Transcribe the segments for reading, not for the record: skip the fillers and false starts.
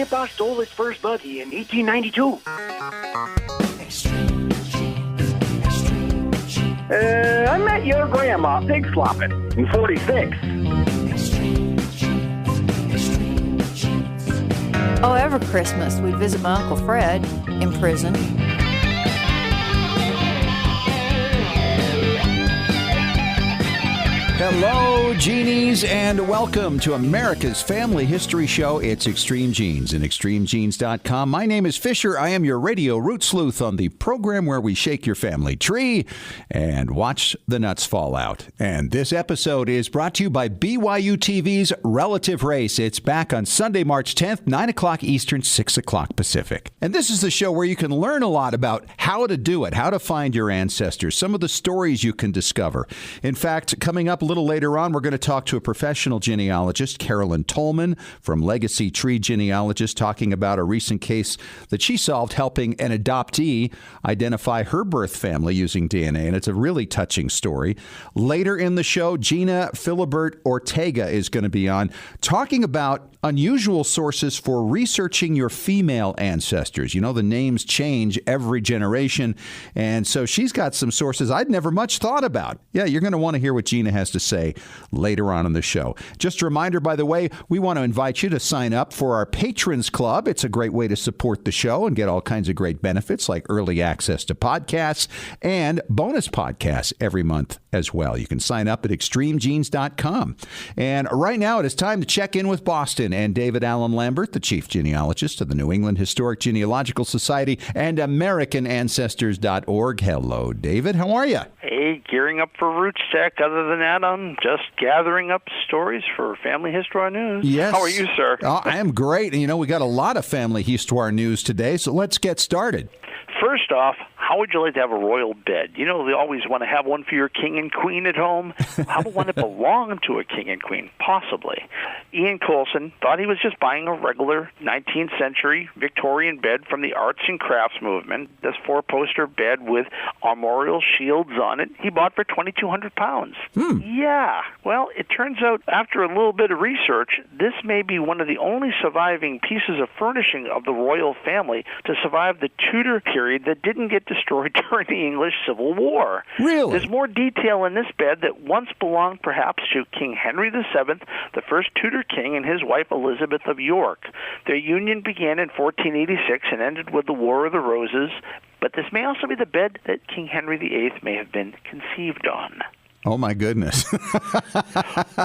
grandpa stole his first buggy in 1892. I met your grandma pig slopping in 46. Oh, every Christmas we'd visit my Uncle Fred in prison. Hello, Genies, and welcome to America's Family History Show. It's Extreme Genes and ExtremeGenes.com. My name is Fisher. I am your radio root sleuth on the program where we shake your family tree and watch the nuts fall out. And this episode is brought to you by BYU TV's Relative Race. It's back on Sunday, March 10th, 9 o'clock Eastern, 6 o'clock Pacific. And this is the show where you can learn a lot about how to do it, how to find your ancestors, some of the stories you can discover. In fact, coming up a little later on, we're going to talk to a professional genealogist, Carolyn Tolman from Legacy Tree Genealogist, talking about a recent case that she solved helping an adoptee identify her birth family using DNA, and it's a really touching story. Later in the show, Gina Philibert Ortega is going to be on talking about unusual sources for researching your female ancestors. You know, the names change every generation, and so she's got some sources I'd never much thought about. Yeah, you're going to want to hear what Gina has to say later on in the show. Just a reminder, by the way, we want to invite you to sign up for our Patrons Club. It's a great way to support the show and get all kinds of great benefits like early access to podcasts and bonus podcasts every month as well. You can sign up at ExtremeGenes.com. And right now it is time to check in with Boston and David Allen Lambert, the chief genealogist of the New England Historic Genealogical Society and AmericanAncestors.org. Hello, David. How are you? Hey, gearing up for Roots Tech. Other than that, I'm just gathering up stories for Family Histoire News. Yes. How are you, sir? I am great. And, you know, we got a lot of Family Histoire News today, so let's get started. First off, how would you like to have a royal bed? You know, they always want to have one for your king and queen at home. How about one that belonged to a king and queen? Possibly. Ian Coulson thought he was just buying a regular 19th century Victorian bed from the arts and crafts movement. This four-poster bed with armorial shields on it, he bought for £2,200. Yeah. Well, it turns out after a little bit of research, this may be one of the only surviving pieces of furnishing of the royal family to survive the Tudor period that didn't get destroyed during the English Civil War. Really? There's more detail in this bed that once belonged perhaps to King Henry VII, the first Tudor king, and his wife Elizabeth of York. Their union began in 1486 and ended with the War of the Roses, but this may also be the bed that King Henry VIII may have been conceived on. Oh, my goodness.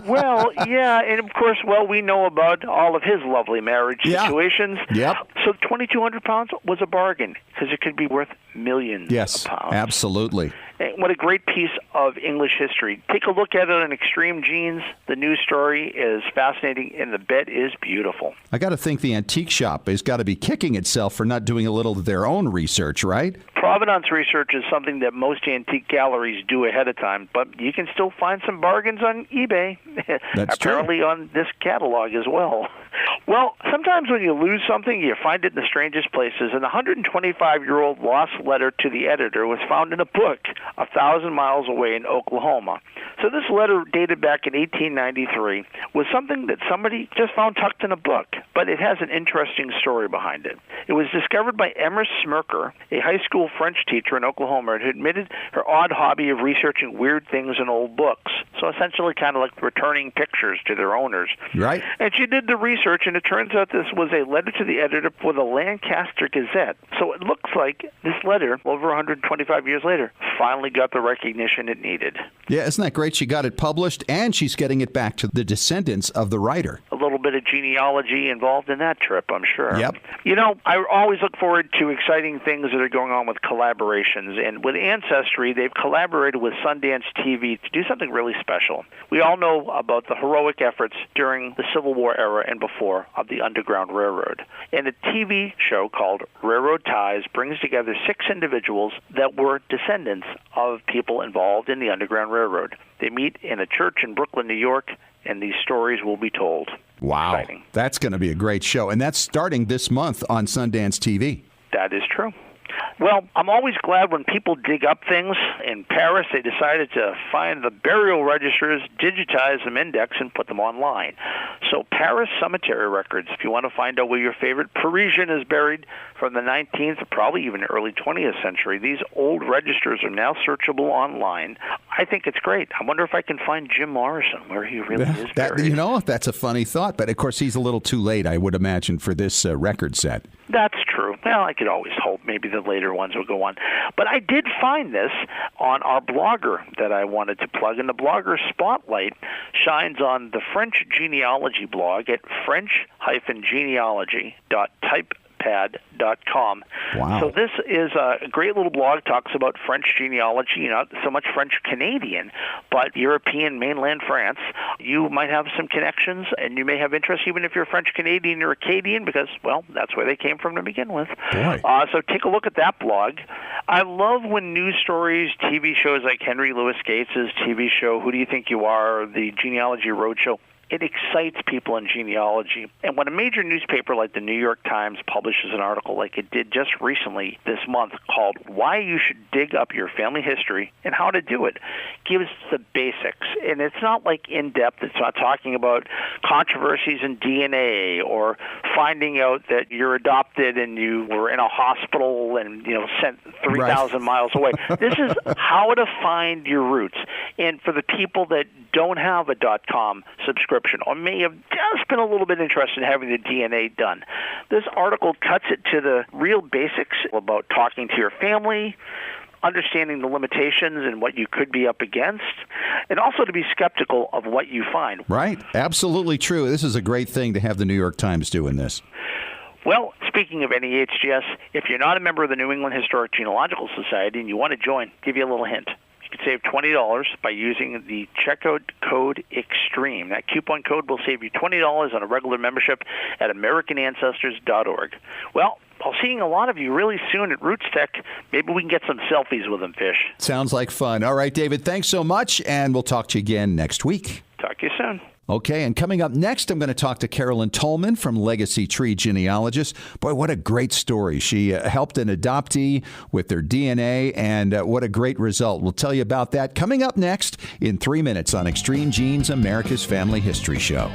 Well, yeah, and of course, we know about all of his lovely marriage situations. Yep. So £2,200 was a bargain because it could be worth millions of pounds. Yes, absolutely. And what a great piece of English history. Take a look at it on Extreme Genes. The news story is fascinating, and the bed is beautiful. I got to think the antique shop has got to be kicking itself for not doing a little of their own research, right? Provenance research is something that most antique galleries do ahead of time, but you can still find some bargains on eBay. That's apparently true. On this catalog as well. Well, sometimes when you lose something, you find it in the strangest places. An 125-year-old lost letter to the editor was found in a book 1,000 miles away in Oklahoma. So this letter, dated back in 1893, was something that somebody just found tucked in a book, but it has an interesting story behind it. It was discovered by Emma Smirker, a high school French teacher in Oklahoma, who admitted her odd hobby of researching weird things in old books. So essentially kind of like returning pictures to their owners. Right. And she did the research, and it turns out this was a letter to the editor for the Lancaster Gazette. So it looks like this letter, over 125 years later, finally got the recognition it needed. Yeah, isn't that great? She got it published, and she's getting it back to the descendants of the writer. A little bit of genealogy involved in that trip, I'm sure. Yep. You know, I always look forward to exciting things that are going on with collaborations. And with Ancestry, they've collaborated with Sundance TV to do something really special. We all know about the heroic efforts during the Civil War era and before of the Underground Railroad. And a TV show called Railroad Ties brings together 6 individuals that were descendants of people involved in the Underground Railroad. They meet in a church in Brooklyn, New York, and these stories will be told. Wow. Exciting. That's going to be a great show. And that's starting this month on Sundance TV. That is true. Well, I'm always glad when people dig up things. In Paris, they decided to find the burial registers, digitize them, index, and put them online. So Paris cemetery records, if you want to find out where your favorite Parisian is buried from the 19th, probably even early 20th century, these old registers are now searchable online. I think it's great. I wonder if I can find Jim Morrison, where he really is buried. You know, that's a funny thought, but of course he's a little too late, I would imagine, for this record set. That's true. Well, I could always hope maybe the later ones will go on. But I did find this on our blogger that I wanted to plug, and the blogger spotlight shines on the French Genealogy Blog at french-genealogy.typepad.com. Wow. So this is a great little blog, talks about French genealogy, not so much French-Canadian, but European mainland France. You might have some connections, and you may have interest even if you're French-Canadian or Acadian, because, well, that's where they came from to begin with. So take a look at that blog. I love when news stories, TV shows like Henry Louis Gates' TV show, Who Do You Think You Are?, the Genealogy Roadshow, it excites people in genealogy. And when a major newspaper like the New York Times publishes an article like it did just recently this month called Why You Should Dig Up Your Family History and How to Do It, gives the basics. And it's not like in-depth. It's not talking about controversies in DNA or finding out that you're adopted and you were in a hospital and, sent 3,000 miles away. This is how to find your roots. And for the people that don't have a .com subscription or may have just been a little bit interested in having the DNA done, this article cuts it to the real basics about talking to your family, understanding the limitations and what you could be up against, and also to be skeptical of what you find. Right. Absolutely true. This is a great thing to have the New York Times doing this. Well, speaking of NEHGS, if you're not a member of the New England Historic Genealogical Society and you want to join, give you a little hint. You can save $20 by using the checkout code EXTREME. That coupon code will save you $20 on a regular membership at AmericanAncestors.org. Well, I'll seeing a lot of you really soon at Roots Tech. Maybe we can get some selfies with them, Fish. Sounds like fun. All right, David, thanks so much, and we'll talk to you again next week. Talk to you soon. Okay, and coming up next, I'm going to talk to Carolyn Tolman from Legacy Tree Genealogist. Boy, what a great story. She helped an adoptee with their DNA, and what a great result. We'll tell you about that coming up next in 3 minutes on Extreme Genes, America's Family History Show.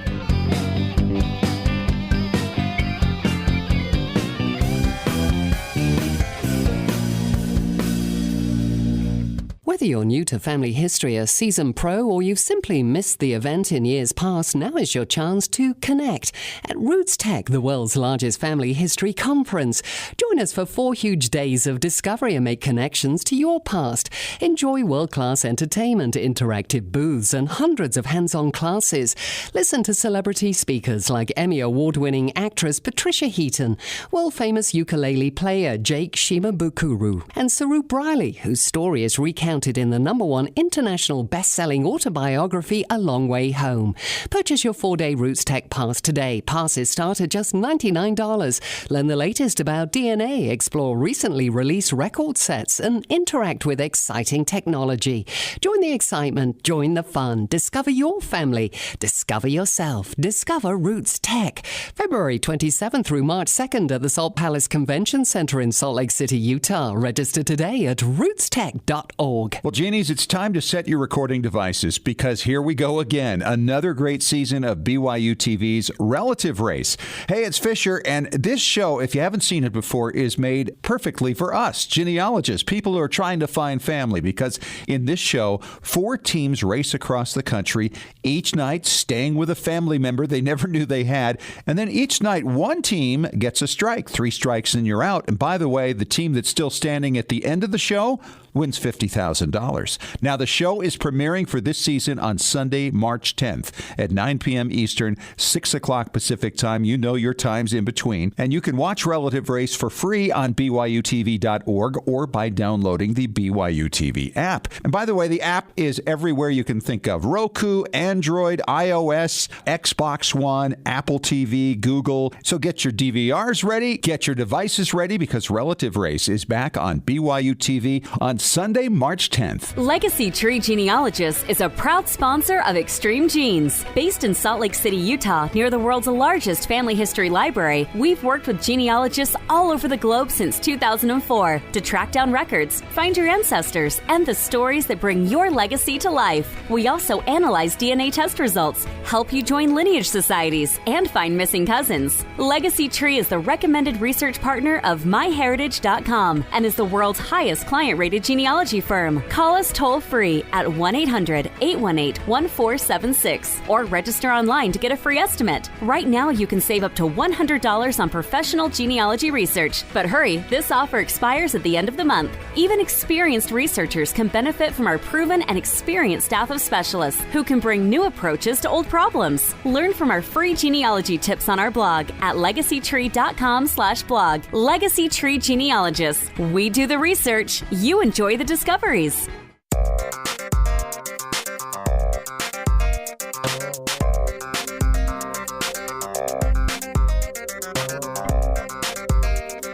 Whether you're new to family history, a seasoned pro, or you've simply missed the event in years past, now is your chance to connect at Roots Tech, the world's largest family history conference. Join us for 4 huge days of discovery and make connections to your past. Enjoy world-class entertainment, interactive booths, and hundreds of hands-on classes. Listen to celebrity speakers like Emmy Award-winning actress Patricia Heaton, world-famous ukulele player Jake Shimabukuro, and Sarup Riley, whose story is recounted in the #1 international best-selling autobiography, A Long Way Home. Purchase your 4-day Roots Tech pass today. Passes start at just $99. Learn the latest about DNA, explore recently released record sets, and interact with exciting technology. Join the excitement, join the fun, discover your family, discover yourself, discover Roots Tech. February 27th through March 2nd at the Salt Palace Convention Center in Salt Lake City, Utah. Register today at rootstech.org. Well, Genies, it's time to set your recording devices because here we go again. Another great season of BYU TV's Relative Race. Hey, it's Fisher, and this show, if you haven't seen it before, is made perfectly for us, genealogists, people who are trying to find family, because in this show, 4 teams race across the country, each night staying with a family member they never knew they had, and then each night one team gets a strike. 3 strikes and you're out. And by the way, the team that's still standing at the end of the show wins $50,000. Now, the show is premiering for this season on Sunday, March 10th at 9 p.m. Eastern, 6 o'clock Pacific time. You know your times in between. And you can watch Relative Race for free on BYUTV.org or by downloading the BYU TV app. And by the way, the app is everywhere you can think of. Roku, Android, iOS, Xbox One, Apple TV, Google. So get your DVRs ready, get your devices ready, because Relative Race is back on BYU TV on Sunday, March 10th. Legacy Tree Genealogist is a proud sponsor of Extreme Genes. Based in Salt Lake City, Utah, near the world's largest family history library, we've worked with genealogists all over the globe since 2004 to track down records, find your ancestors, and the stories that bring your legacy to life. We also analyze DNA test results, help you join lineage societies, and find missing cousins. Legacy Tree is the recommended research partner of MyHeritage.com and is the world's highest client-rated genealogy firm. Call us toll-free at 1-800-818-1476 or register online to get a free estimate. Right now, you can save up to $100 on professional genealogy research. But hurry, this offer expires at the end of the month. Even experienced researchers can benefit from our proven and experienced staff of specialists who can bring new approaches to old problems. Learn from our free genealogy tips on our blog at legacytree.com/blog. Legacy Tree Genealogists. We do the research. You enjoy the discoveries.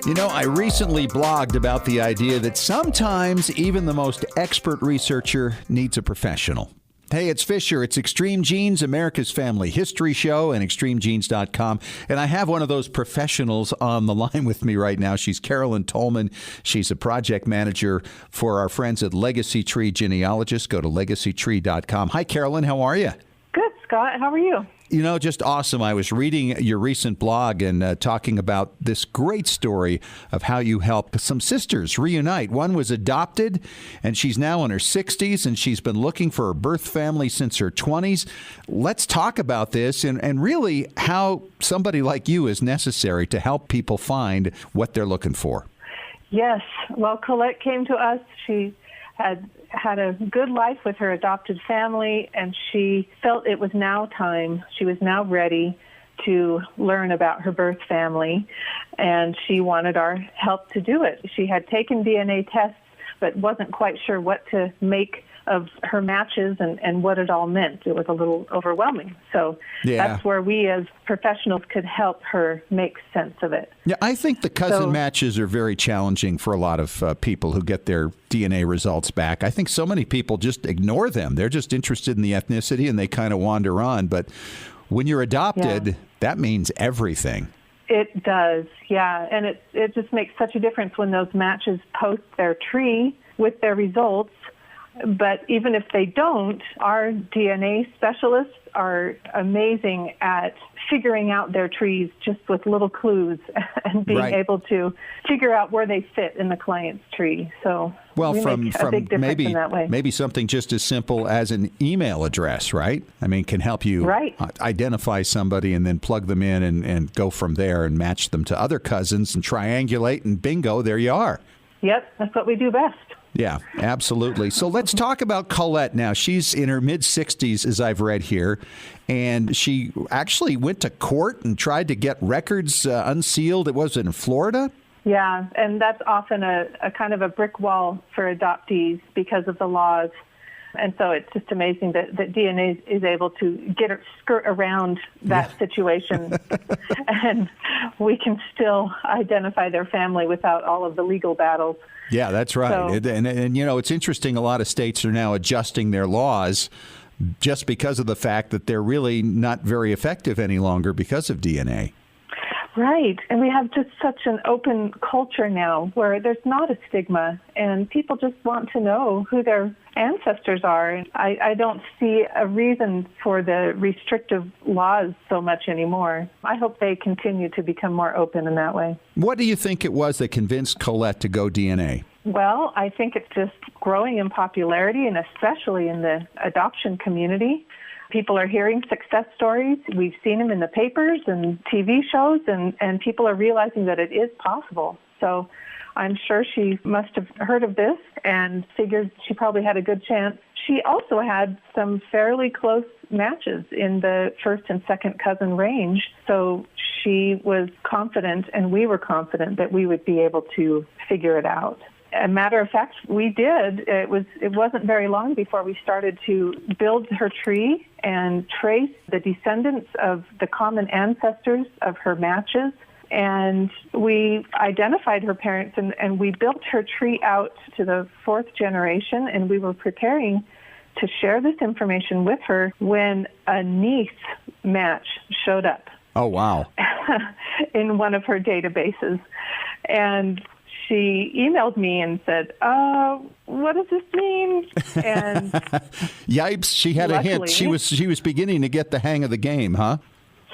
You know, I recently blogged about the idea that sometimes even the most expert researcher needs a professional. Hey, it's Fisher. It's Extreme Genes, America's Family History Show, and ExtremeGenes.com. And I have one of those professionals on the line with me right now. She's Carolyn Tolman. She's a project manager for our friends at Legacy Tree Genealogist. Go to LegacyTree.com. Hi, Carolyn. How are you? Good, Scott. How are you? You know, just awesome. I was reading your recent blog and talking about this great story of how you helped some sisters reunite. One was adopted, and she's now in her 60s, and she's been looking for her birth family since her 20s. Let's talk about this and really how somebody like you is necessary to help people find what they're looking for. Yes. Well, Colette came to us. She had a good life with her adopted family, and she felt it was now time. She was now ready to learn about her birth family, and she wanted our help to do it. She had taken DNA tests, but wasn't quite sure what to make of her matches and what it all meant. It was a little overwhelming. So that's where we as professionals could help her make sense of it. Yeah, I think the cousin matches are very challenging for a lot of people who get their DNA results back. I think so many people just ignore them. They're just interested in the ethnicity and they kind of wander on. But when you're adopted, that means everything. It does, yeah. And it just makes such a difference when those matches post their tree with their results. But even if they don't, our DNA specialists are amazing at figuring out their trees just with little clues and being able to figure out where they fit in the client's tree. So we make a big difference in that way. Maybe something just as simple as an email address, right? I mean, can help you identify somebody and then plug them in and go from there and match them to other cousins and triangulate, and bingo, there you are. Yep, that's what we do best. Yeah, absolutely. So let's talk about Colette now. She's in her mid-60s, as I've read here, and she actually went to court and tried to get records unsealed. It was in Florida? Yeah, and that's often a kind of a brick wall for adoptees because of the laws. And so it's just amazing that DNA is able to skirt around that situation, and we can still identify their family without all of the legal battles. Yeah, that's right. So, and you know, it's interesting. A lot of states are now adjusting their laws just because of the fact that they're really not very effective any longer because of DNA. Right. And we have just such an open culture now where there's not a stigma, and people just want to know who their ancestors are. I don't see a reason for the restrictive laws so much anymore. I hope they continue to become more open in that way. What do you think it was that convinced Colette to go DNA? Well, I think it's just growing in popularity, and especially in the adoption community. People are hearing success stories. We've seen them in the papers and TV shows, and people are realizing that it is possible. So I'm sure she must have heard of this and figured she probably had a good chance. She also had some fairly close matches in the first and second cousin range. So she was confident, and we were confident that we would be able to figure it out. A matter of fact, we did. It wasn't very long before we started to build her tree and trace the descendants of the common ancestors of her matches. And we identified her parents, and we built her tree out to the 4th generation, and we were preparing to share this information with her when a niece match showed up. Oh, wow. In one of her databases. And she emailed me and said, what does this mean? And yipes, she had luckily, a hint. She was beginning to get the hang of the game, huh?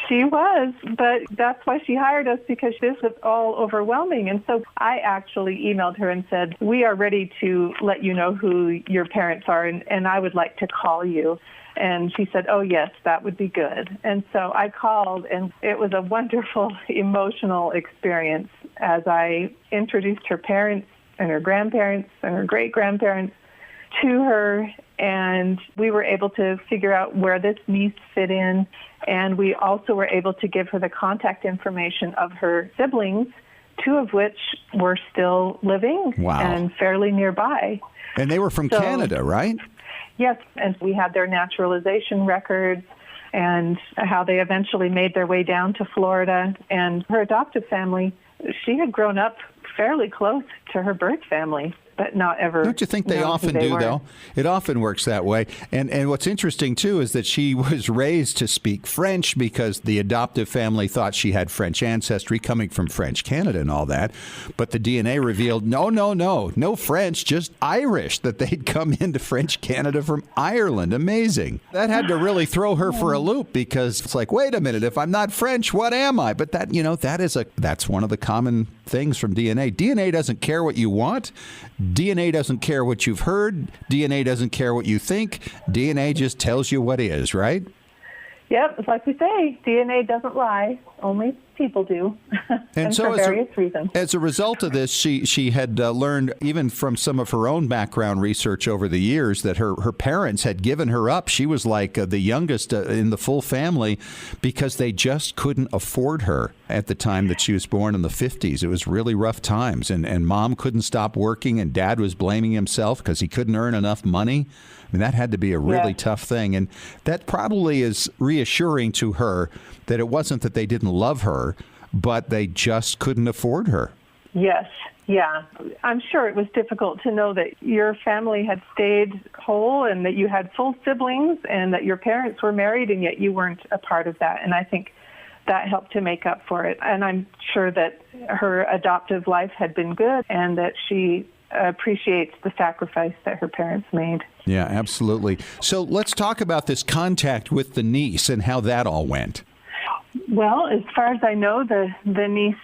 She was, but that's why she hired us, because this was all overwhelming. And so I actually emailed her and said, we are ready to let you know who your parents are, and I would like to call you. And she said, oh, yes, that would be good. And so I called, and it was a wonderful, emotional experience as I introduced her parents and her grandparents and her great-grandparents to her. And we were able to figure out where this niece fit in. And we also were able to give her the contact information of her siblings, 2 of which were still living and fairly nearby. And they were from Canada, right? Yes, and we had their naturalization records and how they eventually made their way down to Florida. And her adoptive family, she had grown up fairly close to her birth family, but not ever. Don't you think they often do, though? It often works that way. And what's interesting, too, is that she was raised to speak French because the adoptive family thought she had French ancestry coming from French Canada and all that. But the DNA revealed, no French, just Irish, that they'd come into French Canada from Ireland. Amazing. That had to really throw her for a loop, because it's like, wait a minute, if I'm not French, what am I? But that, that's one of the common things from DNA. DNA doesn't care what you want. DNA doesn't care what you've heard. DNA doesn't care what you think. DNA just tells you what is, right? Yep, it's like we say, DNA doesn't lie. Only people do, and so for various reasons. As a result of this, she had learned, even from some of her own background research over the years, that her parents had given her up. She was like the youngest in the full family, because they just couldn't afford her at the time that she was born in the 50s. It was really rough times, and Mom couldn't stop working, and Dad was blaming himself because he couldn't earn enough money. I mean, that had to be a really tough thing. And that probably is reassuring to her, that it wasn't that they didn't love her, but they just couldn't afford her. Yes. Yeah. I'm sure it was difficult to know that your family had stayed whole and that you had full siblings and that your parents were married, and yet you weren't a part of that. And I think that helped to make up for it. And I'm sure that her adoptive life had been good, and that she appreciates the sacrifice that her parents made. Yeah, absolutely. So let's talk about this contact with the niece and how that all went. Well, as far as I know, the niece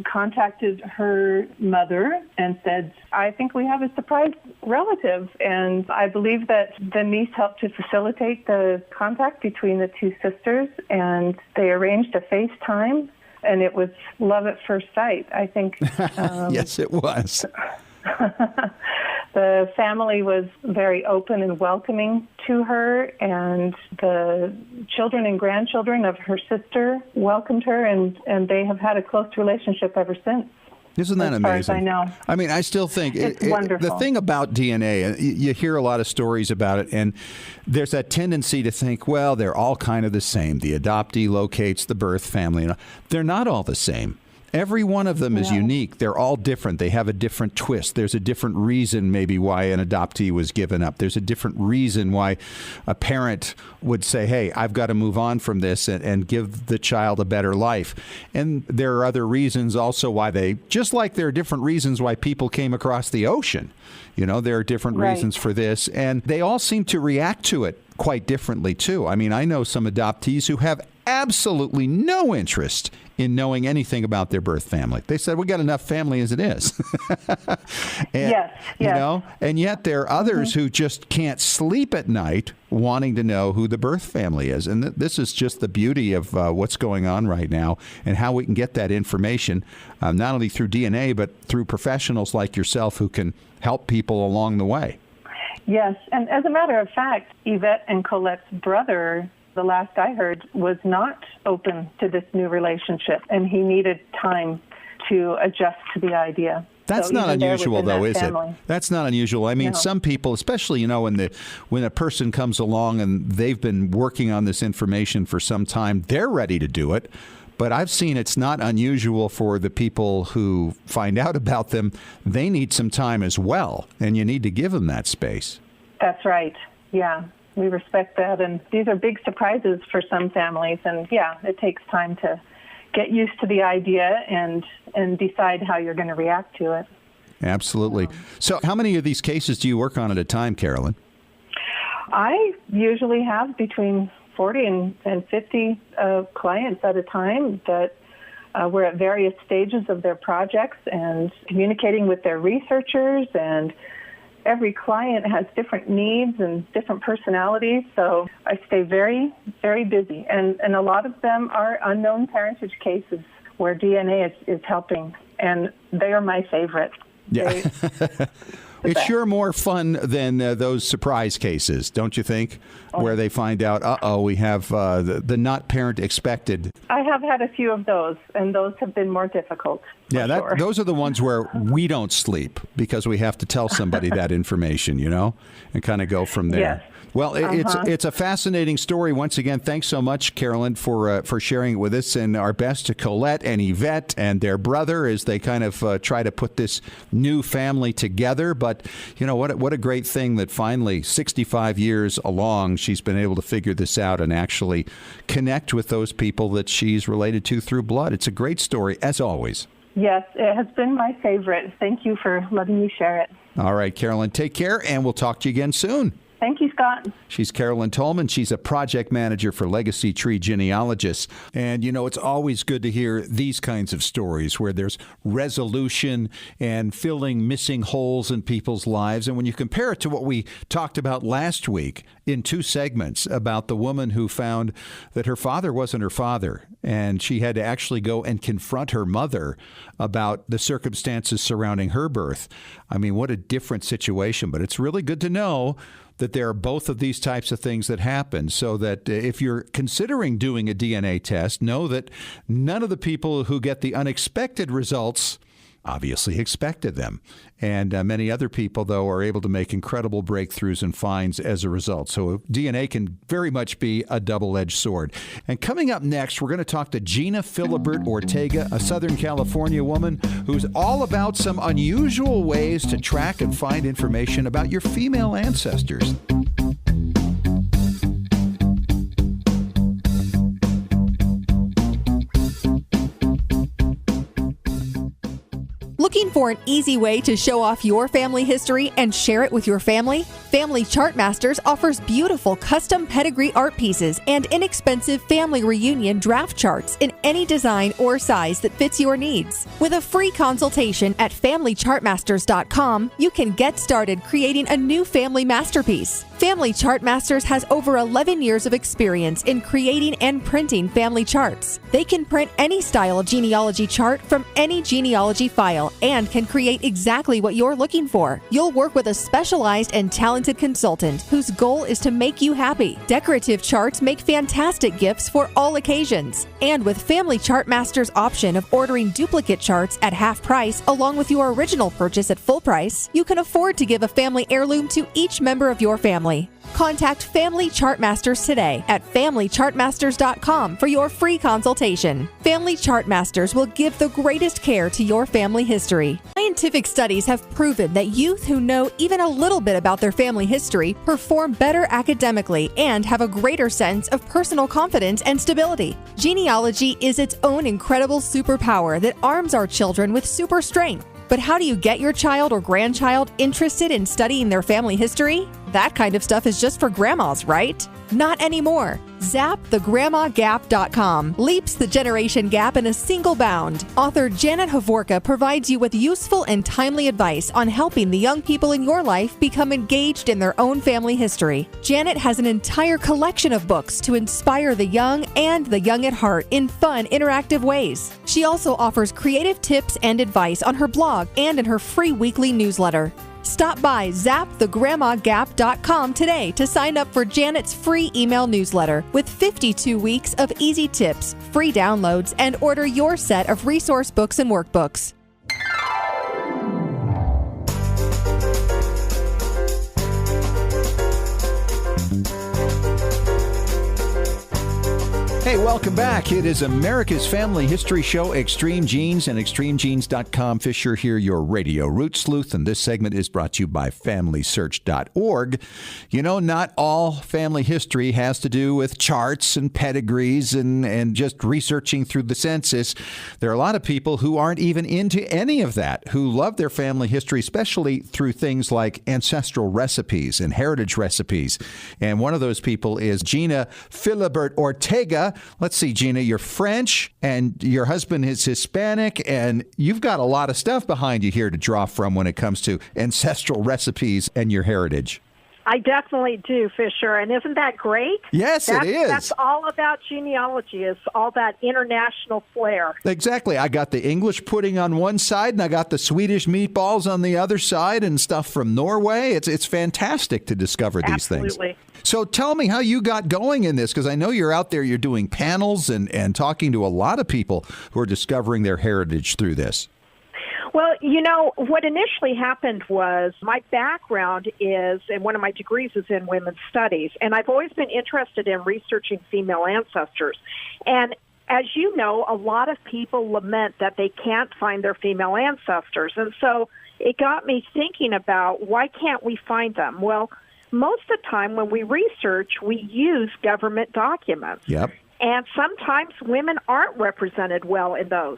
contacted her mother and said, I think we have a surprise relative. And I believe that the niece helped to facilitate the contact between the 2 sisters, and they arranged a FaceTime, and it was love at first sight, I think. Yes, it was. The family was very open and welcoming to her, and the children and grandchildren of her sister welcomed her, and they have had a close relationship ever since. Isn't that amazing? As far as I know. I mean, I still think it's wonderful. The thing about DNA, you hear a lot of stories about it, and there's that tendency to think, well, they're all kind of the same. The adoptee locates the birth family. They're not all the same. Every one of them is unique. They're all different. They have a different twist. There's a different reason maybe why an adoptee was given up. There's a different reason why a parent would say, hey, I've got to move on from this and give the child a better life. And there are other reasons also why just like there are different reasons why people came across the ocean. There are different reasons for this. And they all seem to react to it quite differently, too. I mean, I know some adoptees who have absolutely no interest in knowing anything about their birth family. They said, we got enough family as it is. And, yes. And yet there are others who just can't sleep at night wanting to know who the birth family is. And this is just the beauty of what's going on right now, and how we can get that information, not only through DNA, but through professionals like yourself who can help people along the way. Yes, and as a matter of fact, Yvette and Colette's brother, the last I heard, was not open to this new relationship, and he needed time to adjust to the idea. That's not unusual, though, is it? That's not unusual. I mean, some people, especially, when a person comes along and they've been working on this information for some time, they're ready to do it. But I've seen it's not unusual for the people who find out about them. They need some time as well, and you need to give them that space. That's right. Yeah, we respect that. And these are big surprises for some families. And, yeah, it takes time to get used to the idea and decide how you're going to react to it. Absolutely. So how many of these cases do you work on at a time, Carolyn? I usually have between 40 and 50 clients at a time that we're at various stages of their projects and communicating with their researchers, and every client has different needs and different personalities, so I stay very, very busy. And a lot of them are unknown parentage cases where DNA is helping, and they are my favorite. Yeah. It's sure more fun than those surprise cases, don't you think? Where they find out, we have the not parent expected. I have had a few of those, and those have been more difficult. Yeah, those are the ones where we don't sleep because we have to tell somebody that information, and kind of go from there. Yes. Well, it's a fascinating story. Once again, thanks so much, Carolyn, for sharing it with us. And our best to Colette and Yvette and their brother as they kind of try to put this new family together. But, what a great thing that finally, 65 years along, she's been able to figure this out and actually connect with those people that she's related to through blood. It's a great story, as always. Yes, it has been my favorite. Thank you for letting me share it. All right, Carolyn, take care, and we'll talk to you again soon. Thank you, Scott. She's Carolyn Tolman. She's a project manager for Legacy Tree Genealogists. And, it's always good to hear these kinds of stories where there's resolution and filling missing holes in people's lives. And when you compare it to what we talked about last week in 2 segments about the woman who found that her father wasn't her father, and she had to actually go and confront her mother about the circumstances surrounding her birth. I mean, what a different situation. But it's really good to know that there are both of these types of things that happen, so that if you're considering doing a DNA test, know that none of the people who get the unexpected results obviously expected them. And many other people, though, are able to make incredible breakthroughs and finds as a result. So DNA can very much be a double-edged sword. And coming up next, we're going to talk to Gina Philibert Ortega, a Southern California woman who's all about some unusual ways to track and find information about your female ancestors. Looking for an easy way to show off your family history and share it with your family? Family Chartmasters offers beautiful custom pedigree art pieces and inexpensive family reunion draft charts in any design or size that fits your needs. With a free consultation at FamilyChartmasters.com, you can get started creating a new family masterpiece. Family Chartmasters has over 11 years of experience in creating and printing family charts. They can print any style genealogy chart from any genealogy file and can create exactly what you're looking for. You'll work with a specialized and talented consultant whose goal is to make you happy. Decorative charts make fantastic gifts for all occasions. And with Family Chartmasters' option of ordering duplicate charts at half price along with your original purchase at full price, you can afford to give a family heirloom to each member of your family. Contact Family Chartmasters today at FamilyChartmasters.com for your free consultation. Family Chartmasters will give the greatest care to your family history. Scientific studies have proven that youth who know even a little bit about their family history perform better academically and have a greater sense of personal confidence and stability. Genealogy is its own incredible superpower that arms our children with super strength. But how do you get your child or grandchild interested in studying their family history? That kind of stuff is just for grandmas, right? Not anymore. ZapTheGrandmaGap.com leaps the generation gap in a single bound. Author Janet Havorka provides you with useful and timely advice on helping the young people in your life become engaged in their own family history. Janet has an entire collection of books to inspire the young and the young at heart in fun, interactive ways. She also offers creative tips and advice on her blog and in her free weekly newsletter. Stop by ZapTheGrandmaGap.com today to sign up for Janet's free email newsletter with 52 weeks of easy tips, free downloads, and order your set of resource books and workbooks. Hey, welcome back. It is America's Family History Show, Extreme Genes and ExtremeGenes.com. Fisher here, your radio root sleuth, and this segment is brought to you by FamilySearch.org. You know, not all family history has to do with charts and pedigrees and just researching through the census. There are a lot of people who aren't even into any of that, who love their family history, especially through things like ancestral recipes and heritage recipes. And one of those people is Gina Philibert Ortega. Let's see, Gina, you're French and your husband is Hispanic, and you've got a lot of stuff behind you here to draw from when it comes to ancestral recipes and your heritage. I definitely do, Fisher. And isn't that great? Yes, it is. That's all about genealogy, is all that international flair. Exactly. I got the English pudding on one side, and I got the Swedish meatballs on the other side, and stuff from Norway. It's fantastic to discover these things. Absolutely. So tell me how you got going in this, because I know you're out there, you're doing panels and talking to a lot of people who are discovering their heritage through this. Well, you know, what initially happened was my background is, and one of my degrees is in women's studies, and I've always been interested in researching female ancestors. And as you know, a lot of people lament that they can't find their female ancestors. And so it got me thinking about, why can't we find them? Well, most of the time when we research, we use government documents. Yep. And sometimes women aren't represented well in those.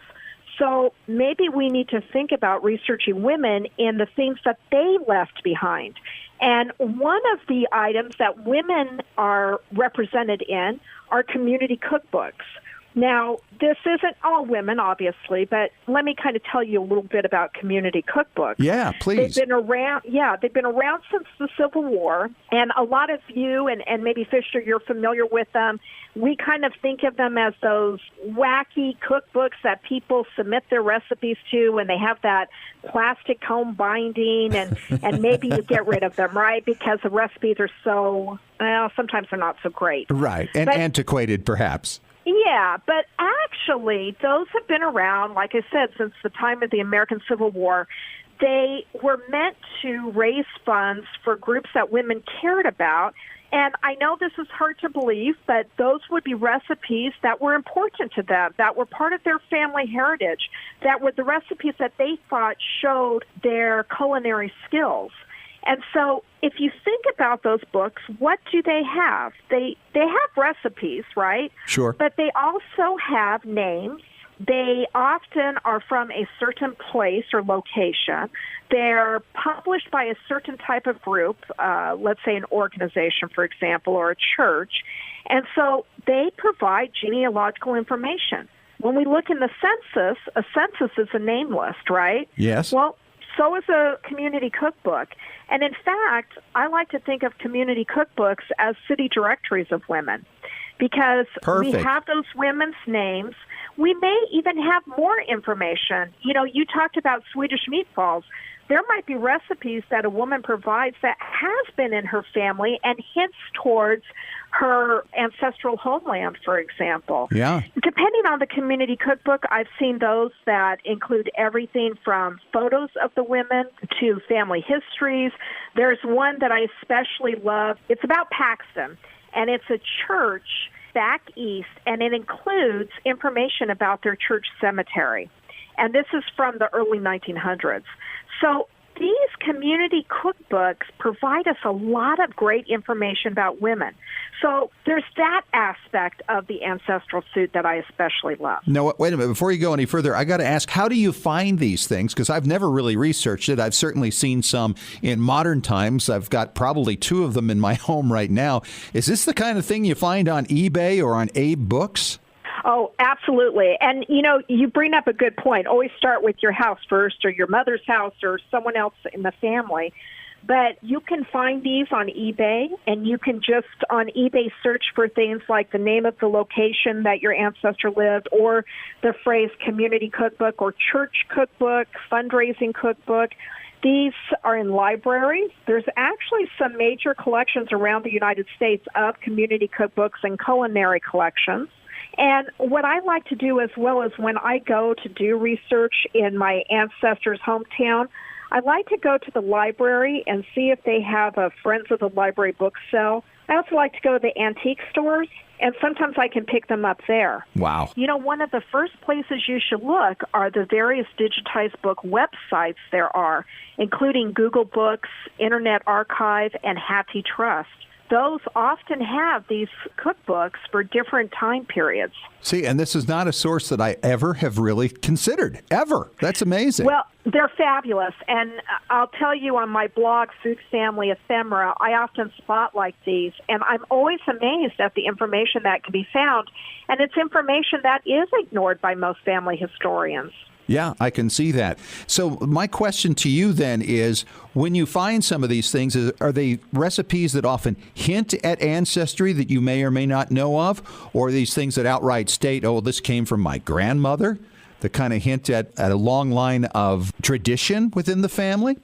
So maybe we need to think about researching women in the things that they left behind. And one of the items that women are represented in are community cookbooks. Now, this isn't all women, obviously, but let me kind of tell you a little bit about community cookbooks. Yeah, please. They've been around since the Civil War, and a lot of you, and maybe Fisher, you're familiar with them. We kind of think of them as those wacky cookbooks that people submit their recipes to, and they have that plastic home binding, and maybe you get rid of them, right? Because the recipes are so, well, sometimes they're not so great. Right, and antiquated, perhaps. Yeah, but actually, those have been around, like I said, since the time of the American Civil War. They were meant to raise funds for groups that women cared about. And I know this is hard to believe, but those would be recipes that were important to them, that were part of their family heritage, that were the recipes that they thought showed their culinary skills. And so if you think about those books, what do they have? They have recipes, right? Sure. But they also have names. They often are from a certain place or location. They're published by a certain type of group, let's say an organization, for example, or a church. And so they provide genealogical information. When we look in the census, a census is a name list, right? Yes. Well, so is a community cookbook. And in fact, I like to think of community cookbooks as city directories of women, because we have those women's names. We may even have more information. You know, you talked about Swedish meatballs. There might be recipes that a woman provides that has been in her family and hints towards her ancestral homeland, for example. Yeah. Depending on the community cookbook, I've seen those that include everything from photos of the women to family histories. There's one that I especially love. It's about Paxton, and it's a church back east, and it includes information about their church cemetery. And this is from the early 1900s. So these community cookbooks provide us a lot of great information about women. So there's that aspect of the ancestral suit that I especially love. No, wait a minute. Before you go any further, I got to ask, how do you find these things? Because I've never really researched it. I've certainly seen some in modern times. I've got probably 2 of them in my home right now. Is this the kind of thing you find on eBay or on Abe Books? Oh, absolutely. And, you know, you bring up a good point. Always start with your house first, or your mother's house, or someone else in the family. But you can find these on eBay, and you can just on eBay search for things like the name of the location that your ancestor lived, or the phrase community cookbook or church cookbook, fundraising cookbook. These are in libraries. There's actually some major collections around the United States of community cookbooks and culinary collections. And what I like to do as well is when I go to do research in my ancestor's hometown, I like to go to the library and see if they have a Friends of the Library book sale. I also like to go to the antique stores, and sometimes I can pick them up there. Wow. You know, one of the first places you should look are the various digitized book websites there are, including Google Books, Internet Archive, and Hattie Trust. Those often have these cookbooks for different time periods. See, and this is not a source that I ever have really considered, ever. That's amazing. Well, they're fabulous. And I'll tell you on my blog, Food Family Ephemera, I often spotlight these. And I'm always amazed at the information that can be found. And it's information that is ignored by most family historians. Yeah, I can see that. So my question to you then is, when you find some of these things, are they recipes that often hint at ancestry that you may or may not know of? Or are these things that outright state, oh, this came from my grandmother, that kind of hint at a long line of tradition within the family?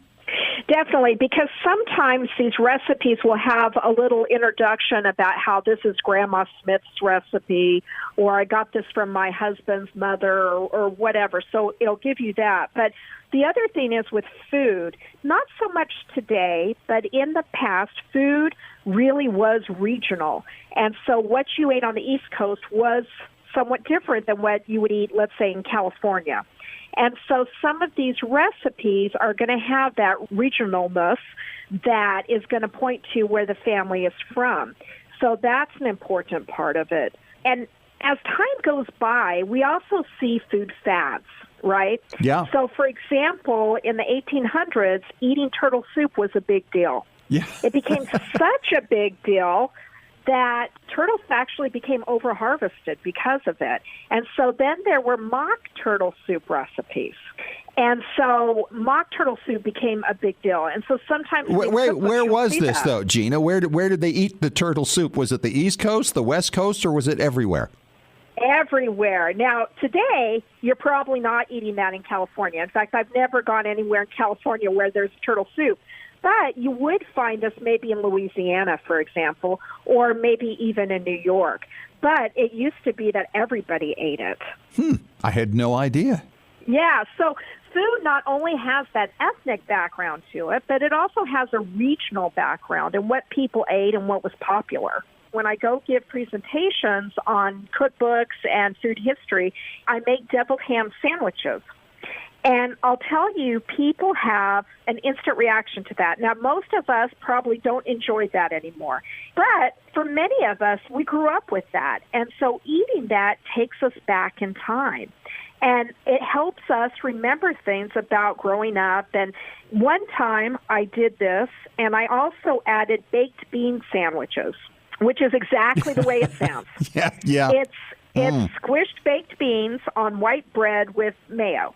Definitely, because sometimes these recipes will have a little introduction about how this is Grandma Smith's recipe, or I got this from my husband's mother, or whatever. So it'll give you that. But the other thing is with food, not so much today, but in the past, food really was regional. And so what you ate on the East Coast was somewhat different than what you would eat, let's say, in California. And so some of these recipes are going to have that regionalness that is going to point to where the family is from. So that's an important part of it. And as time goes by, we also see food fads, right? Yeah. So, for example, in the 1800s, eating turtle soup was a big deal. Yeah. It became such a big deal that turtles actually became over-harvested because of it. And so then there were mock turtle soup recipes. And so mock turtle soup became a big deal. And so sometimes... Where was this, though, Gina? Where did they eat the turtle soup? Was it the East Coast, the West Coast, or was it everywhere? Everywhere. Now, today, you're probably not eating that in California. In fact, I've never gone anywhere in California where there's turtle soup. But you would find us maybe in Louisiana, for example, or maybe even in New York. But it used to be that everybody ate it. I had no idea. Yeah, so food not only has that ethnic background to it, but it also has a regional background and what people ate and what was popular. When I go give presentations on cookbooks and food history, I make deviled ham sandwiches. And I'll tell you, people have an instant reaction to that. Now, most of us probably don't enjoy that anymore. But for many of us, we grew up with that. And so eating that takes us back in time. And it helps us remember things about growing up. And one time I did this, and I also added baked bean sandwiches, which is exactly the way it sounds. Yeah. It's squished baked beans on white bread with mayo.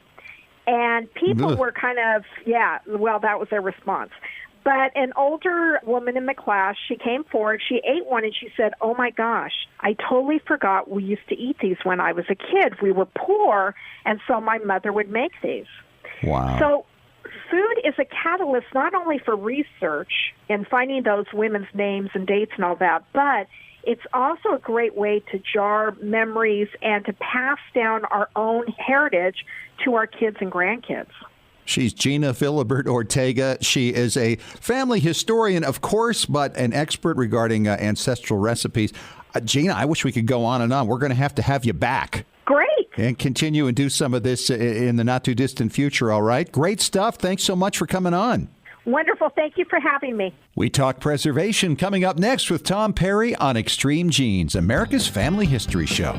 And people were kind of, that was their response. But an older woman in the class, she came forward, she ate one, and she said, oh, my gosh, I totally forgot we used to eat these when I was a kid. We were poor, and so my mother would make these. Wow. So food is a catalyst not only for research and finding those women's names and dates and all that, but it's also a great way to jar memories and to pass down our own heritage to our kids and grandkids. She's Gina Philibert Ortega. She is a family historian, of course, but an expert regarding ancestral recipes. Gina, I wish we could go on and on. We're going to have you back. Great. And continue and do some of this in the not-too-distant future, all right? Great stuff. Thanks so much for coming on. Wonderful. Thank you for having me. We talk preservation coming up next with Tom Perry on Extreme Genes, America's Family History Show.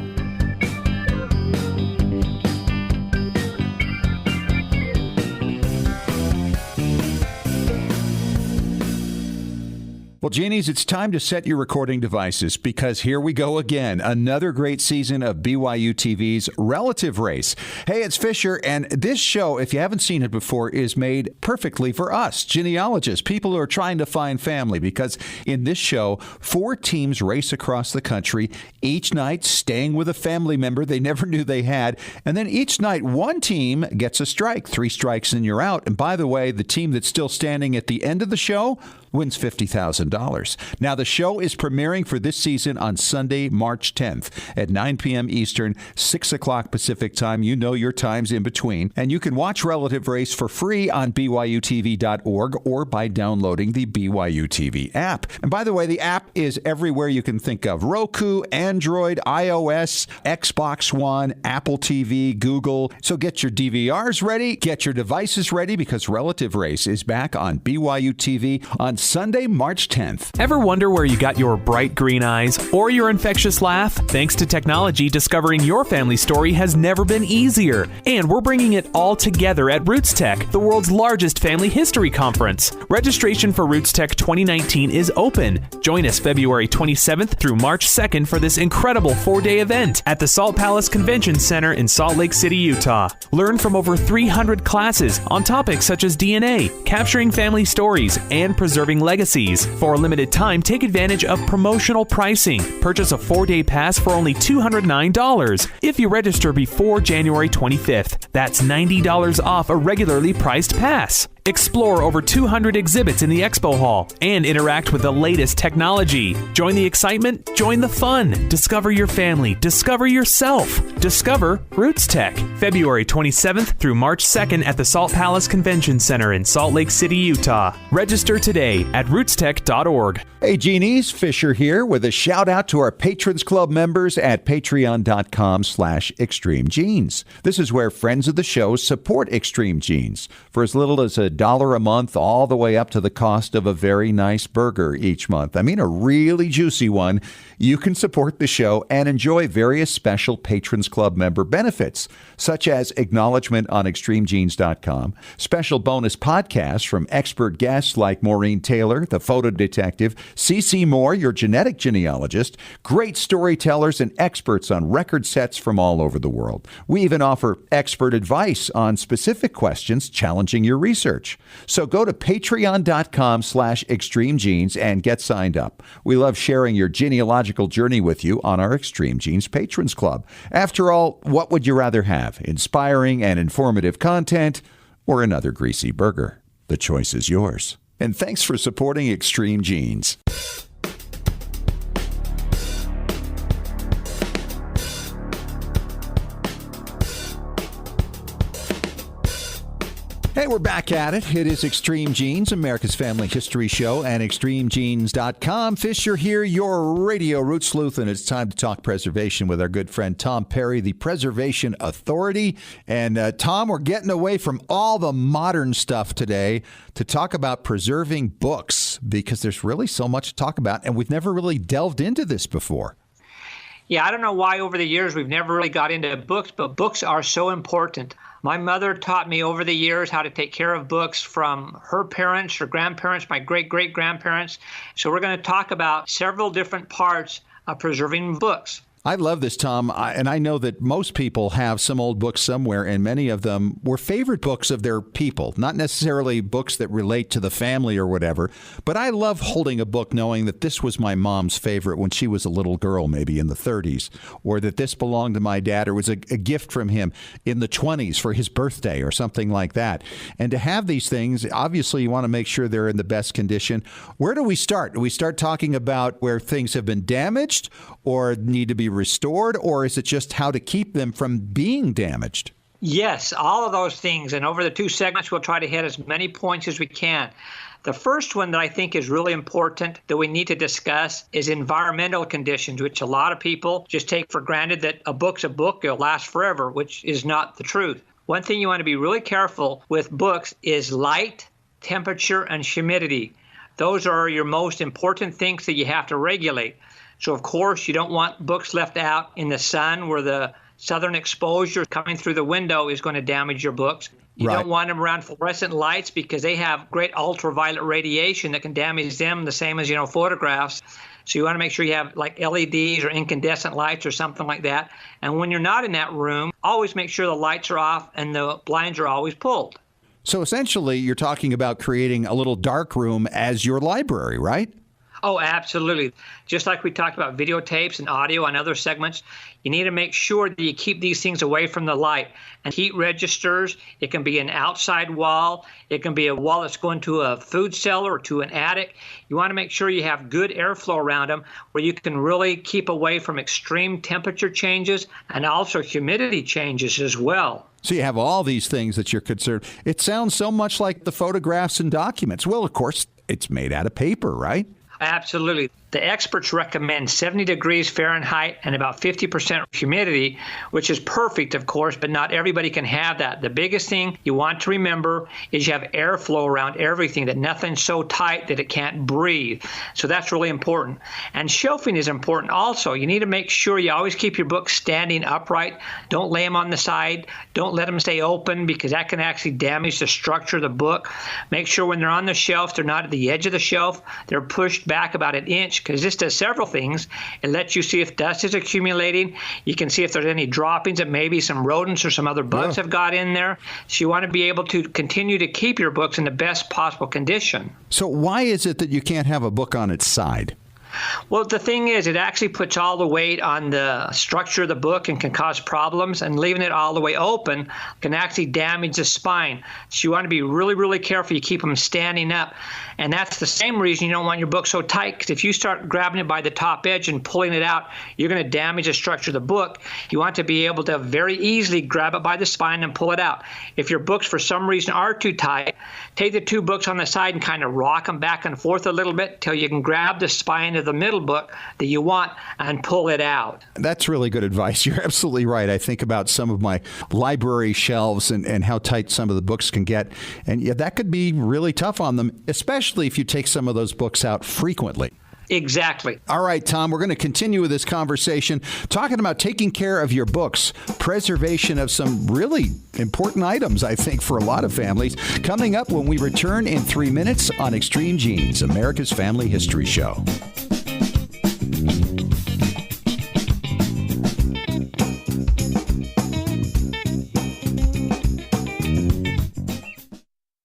Well, Genies, it's time to set your recording devices because here we go again. Another great season of BYU TV's Relative Race. Hey, it's Fisher, and this show, if you haven't seen it before, is made perfectly for us, genealogists, people who are trying to find family, because in this show, 4 teams race across the country, each night staying with a family member they never knew they had, and then each night one team gets a strike. 3 strikes and you're out. And by the way, the team that's still standing at the end of the show, wins $50,000. Now, the show is premiering for this season on Sunday, March 10th at 9 p.m. Eastern, 6 o'clock Pacific time. You know your times in between. And you can watch Relative Race for free on BYUtv.org or by downloading the BYU TV app. And by the way, the app is everywhere you can think of. Roku, Android, iOS, Xbox One, Apple TV, Google. So get your DVRs ready, get your devices ready, because Relative Race is back on BYU TV on Sunday, March 10th. Ever wonder where you got your bright green eyes or your infectious laugh? Thanks to technology, discovering your family story has never been easier. And we're bringing it all together at Roots Tech, the world's largest family history conference. Registration for Roots Tech 2019 is open. Join us February 27th through March 2nd for this incredible 4-day event at the Salt Palace Convention Center in Salt Lake City, Utah. Learn from over 300 classes on topics such as DNA, capturing family stories, and preserving legacies. For a limited time, take advantage of promotional pricing. Purchase a 4-day pass for only $209 if you register before January 25th. That's $90 off a regularly priced pass. Explore over 200 exhibits in the expo hall and interact with the latest technology. Join the excitement, join the fun. Discover your family, discover yourself. Discover Roots Tech, February 27th through March 2nd at the Salt Palace Convention Center in Salt Lake City, Utah. Register today at rootstech.org. Hey, Genies, Fisher here with a shout out to our Patrons Club members at patreon.com/extremegenes. This is where friends of the show support Extreme Genes for as little as $1 a month, all the way up to the cost of a very nice burger each month. I mean, a really juicy one. You can support the show and enjoy various special Patrons Club member benefits, such as acknowledgement on extremegenes.com, special bonus podcasts from expert guests like Maureen Taylor, the photo detective, CeCe Moore, your genetic genealogist, great storytellers and experts on record sets from all over the world. We even offer expert advice on specific questions challenging your research. So go to patreon.com/extremegenes and get signed up. We love sharing your genealogical journey with you on our Extreme Genes Patrons Club. After all, what would you rather have? Inspiring and informative content or another greasy burger? The choice is yours. And thanks for supporting Extreme Genes. Hey, we're back at it. It is Extreme Genes, America's Family History Show, and extremegenes.com. Fisher here, your radio root sleuth, and it's time to talk preservation with our good friend Tom Perry, the Preservation Authority. And Tom, we're getting away from all the modern stuff today to talk about preserving books, because there's really so much to talk about, and we've never really delved into this before. Yeah, I don't know why over the years we've never really got into books, but books are so important. My mother taught me over the years how to take care of books from her parents, her grandparents, my great-great-grandparents. So we're going to talk about several different parts of preserving books. I love this, Tom, and I know that most people have some old books somewhere, and many of them were favorite books of their people, not necessarily books that relate to the family or whatever, but I love holding a book knowing that this was my mom's favorite when she was a little girl, maybe in the 30s, or that this belonged to my dad, or was a gift from him in the 20s for his birthday or something like that. And to have these things, obviously you want to make sure they're in the best condition. Where do we start? Do we start talking about where things have been damaged or need to be restored, or is it just how to keep them from being damaged? Yes, all of those things. And over the two segments, we'll try to hit as many points as we can. The first one that I think is really important that we need to discuss is environmental conditions, which a lot of people just take for granted that a book's a book, it'll last forever, which is not the truth. One thing you want to be really careful with books is light, temperature, and humidity. Those are your most important things that you have to regulate. So, of course, you don't want books left out in the sun where the southern exposure coming through the window is going to damage your books. You don't want them around fluorescent lights because they have great ultraviolet radiation that can damage them, the same as, photographs. So you want to make sure you have like LEDs or incandescent lights or something like that. And when you're not in that room, always make sure the lights are off and the blinds are always pulled. So essentially, you're talking about creating a little dark room as your library, right? Oh, absolutely. Just like we talked about videotapes and audio on other segments, you need to make sure that you keep these things away from the light. And heat registers, it can be an outside wall. It can be a wall that's going to a food cellar or to an attic. You want to make sure you have good airflow around them where you can really keep away from extreme temperature changes and also humidity changes as well. So you have all these things that you're concerned. It sounds so much like the photographs and documents. Well, of course, it's made out of paper, right? Absolutely. The experts recommend 70 degrees Fahrenheit and about 50% humidity, which is perfect, of course, but not everybody can have that. The biggest thing you want to remember is you have airflow around everything, that nothing's so tight that it can't breathe. So that's really important. And shelving is important also. You need to make sure you always keep your books standing upright. Don't lay them on the side. Don't let them stay open because that can actually damage the structure of the book. Make sure when they're on the shelf, they're not at the edge of the shelf. They're pushed back about an inch, because this does several things. It lets you see if dust is accumulating. You can see if there's any droppings that maybe some rodents or some other bugs have got in there. So you want to be able to continue to keep your books in the best possible condition. So why is it that you can't have a book on its side? Well, the thing is, it actually puts all the weight on the structure of the book and can cause problems, and leaving it all the way open can actually damage the spine. So you want to be really, really careful. You keep them standing up. And that's the same reason you don't want your book so tight, because if you start grabbing it by the top edge and pulling it out, you're going to damage the structure of the book. You want to be able to very easily grab it by the spine and pull it out. If your books for some reason are too tight, take the two books on the side and kind of rock them back and forth a little bit till you can grab the spine of the middle book that you want and pull it out. That's really good advice. You're absolutely right. I think about some of my library shelves and how tight some of the books can get. And yeah, that could be really tough on them, especially if you take some of those books out frequently. Exactly. All right, Tom, we're going to continue with this conversation talking about taking care of your books, preservation of some really important items, I think, for a lot of families. Coming up when we return in 3 minutes on Extreme Genes, America's Family History Show.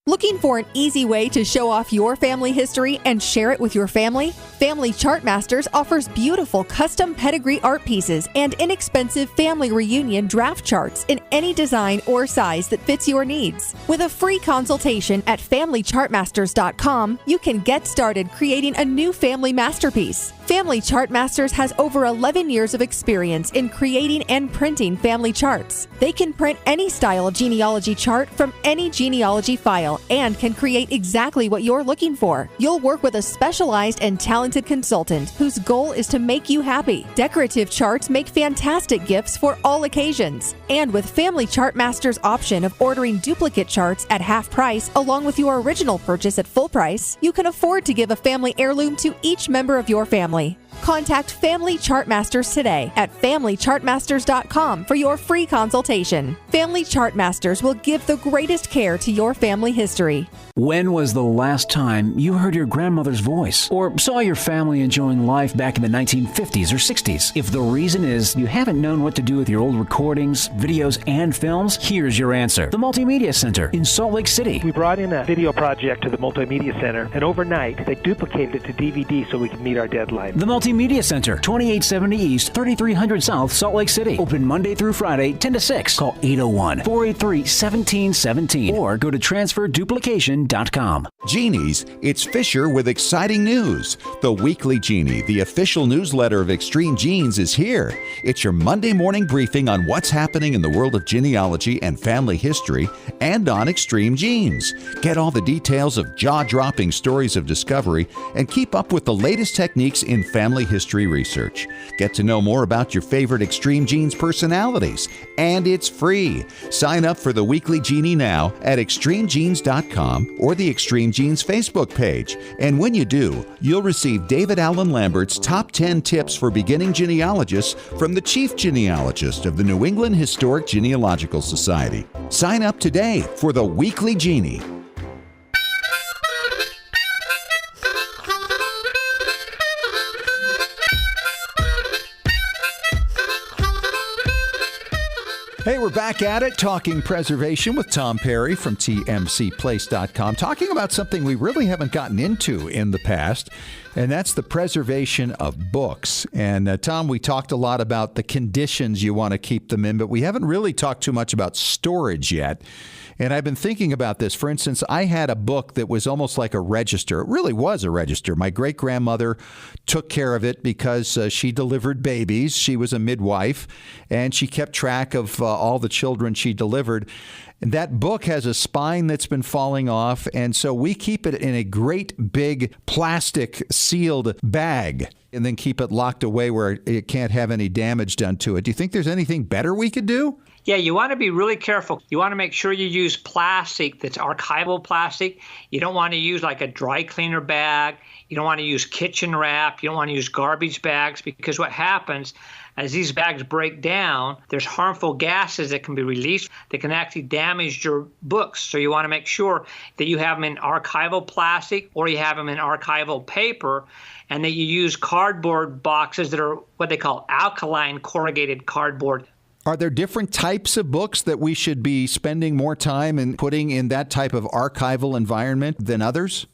Looking for an easy way to show off your family history and share it with your family? Family Chartmasters offers beautiful custom pedigree art pieces and inexpensive family reunion draft charts in any design or size that fits your needs. With a free consultation at FamilyChartmasters.com, you can get started creating a new family masterpiece. Family Chartmasters has over 11 years of experience in creating and printing family charts. They can print any style of genealogy chart from any genealogy file and can create exactly what you're looking for. You'll work with a specialized and talented consultant whose goal is to make you happy. Decorative charts make fantastic gifts for all occasions. And with Family Chartmasters' option of ordering duplicate charts at half price along with your original purchase at full price, you can afford to give a family heirloom to each member of your family. Contact Family Chartmasters today at FamilyChartmasters.com for your free consultation. Family Chartmasters will give the greatest care to your family history. When was the last time you heard your grandmother's voice or saw your family enjoying life back in the 1950s or 60s? If the reason is you haven't known what to do with your old recordings, videos, and films, here's your answer. The Multimedia Center in Salt Lake City. We brought in a video project to the Multimedia Center, and overnight they duplicated it to DVD so we could meet our deadline. The Multimedia Center, 2870 East, 3300 South, Salt Lake City. Open Monday through Friday, 10 to 6. Call 801-483-1717 or go to transferduplication.com. Genies, it's Fisher with exciting news. The Weekly Genie, the official newsletter of Extreme Genes, is here. It's your Monday morning briefing on what's happening in the world of genealogy and family history and on Extreme Genes. Get all the details of jaw-dropping stories of discovery and keep up with the latest techniques in family history research. Get to know more about your favorite Extreme Genes personalities, and it's free. Sign up for the Weekly Genie now at extremegenes.com or the Extreme Genes Facebook page. And when you do, you'll receive David Allen Lambert's top 10 tips for beginning genealogists from the chief genealogist of the New England Historic Genealogical Society. Sign up today for the Weekly Genie. Hey, we're back at it, talking preservation with Tom Perry from TMCplace.com, talking about something we really haven't gotten into in the past. And that's the preservation of books. And Tom, we talked a lot about the conditions you want to keep them in, but we haven't really talked too much about storage yet. And I've been thinking about this. For instance, I had a book that was almost like a register. It really was a register. My great-grandmother took care of it because she delivered babies. She was a midwife, and she kept track of all the children she delivered. And that book has a spine that's been falling off, and so we keep it in a great big plastic sealed bag and then keep it locked away where it can't have any damage done to it. Do you think there's anything better we could do? Yeah, you want to be really careful. You want to make sure you use plastic that's archival plastic. You don't want to use like a dry cleaner bag. You don't want to use kitchen wrap. You don't want to use garbage bags, because what happens as these bags break down, there's harmful gases that can be released that can actually damage your books. So you want to make sure that you have them in archival plastic or you have them in archival paper, and that you use cardboard boxes that are what they call alkaline corrugated cardboard. Are there different types of books that we should be spending more time in putting in that type of archival environment than others?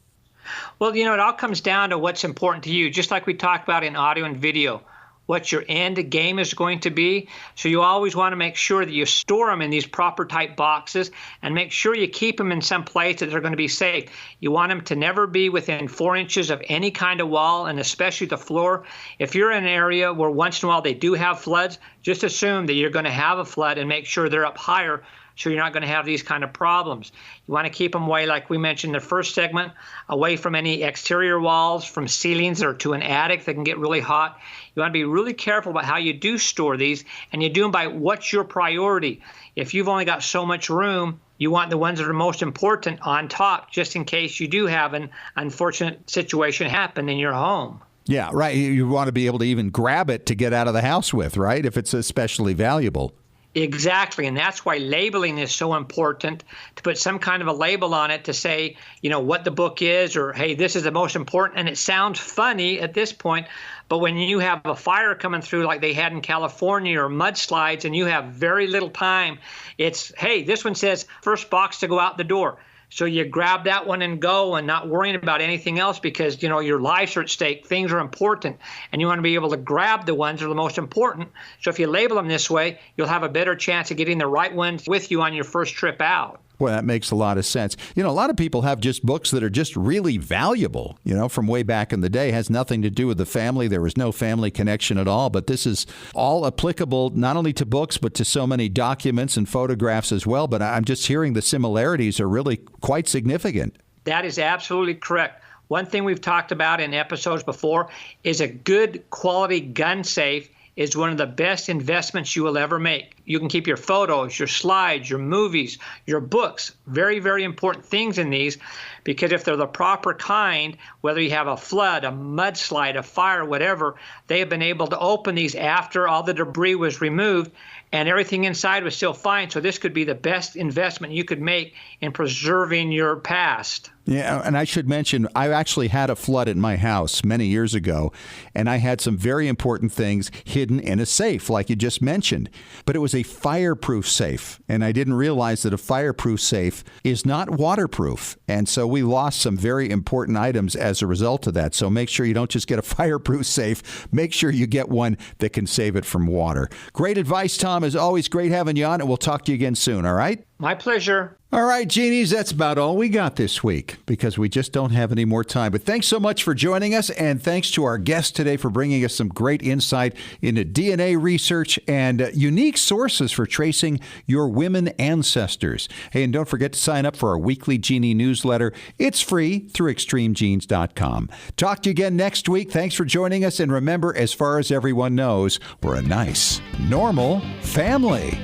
Well, it all comes down to what's important to you, just like we talked about in audio and video. What your end game is going to be. So you always want to make sure that you store them in these proper type boxes, and make sure you keep them in some place that they're going to be safe. You want them to never be within 4 inches of any kind of wall, and especially the floor. If you're in an area where once in a while they do have floods, just assume that you're going to have a flood and make sure they're up higher, so you're not going to have these kind of problems. You want to keep them away, like we mentioned in the first segment, away from any exterior walls, from ceilings, or to an attic that can get really hot. You want to be really careful about how you do store these, and you do them by what's your priority. If you've only got so much room, you want the ones that are most important on top, just in case you do have an unfortunate situation happen in your home. Yeah, right. You want to be able to even grab it to get out of the house with, right? If it's especially valuable. Exactly, and that's why labeling is so important, to put some kind of a label on it to say, what the book is, or, hey, this is the most important. And it sounds funny at this point, but when you have a fire coming through like they had in California, or mudslides, and you have very little time, it's, hey, this one says first box to go out the door. So you grab that one and go, and not worrying about anything else, because, your lives are at stake. Things are important, and you want to be able to grab the ones that are the most important. So if you label them this way, you'll have a better chance of getting the right ones with you on your first trip out. Well, that makes a lot of sense. A lot of people have just books that are just really valuable, from way back in the day. It has nothing to do with the family. There was no family connection at all. But this is all applicable not only to books, but to so many documents and photographs as well. But I'm just hearing the similarities are really quite significant. That is absolutely correct. One thing we've talked about in episodes before is a good quality gun safe is one of the best investments you will ever make. You can keep your photos, your slides, your movies, your books, very, very important things in these, because if they're the proper kind, whether you have a flood, a mudslide, a fire, whatever, they have been able to open these after all the debris was removed and everything inside was still fine. So this could be the best investment you could make in preserving your past. Yeah, and I should mention, I actually had a flood at my house many years ago, and I had some very important things hidden in a safe, like you just mentioned. But it was a fireproof safe, and I didn't realize that a fireproof safe is not waterproof. And so we lost some very important items as a result of that. So make sure you don't just get a fireproof safe. Make sure you get one that can save it from water. Great advice, Tom. As always, great having you on, and we'll talk to you again soon, all right? My pleasure. All right, genies, that's about all we got this week because we just don't have any more time. But thanks so much for joining us, and thanks to our guest today for bringing us some great insight into DNA research and unique sources for tracing your women ancestors. Hey, and don't forget to sign up for our weekly Genie newsletter. It's free through extremegenes.com. Talk to you again next week. Thanks for joining us, and remember, as far as everyone knows, we're a nice, normal family.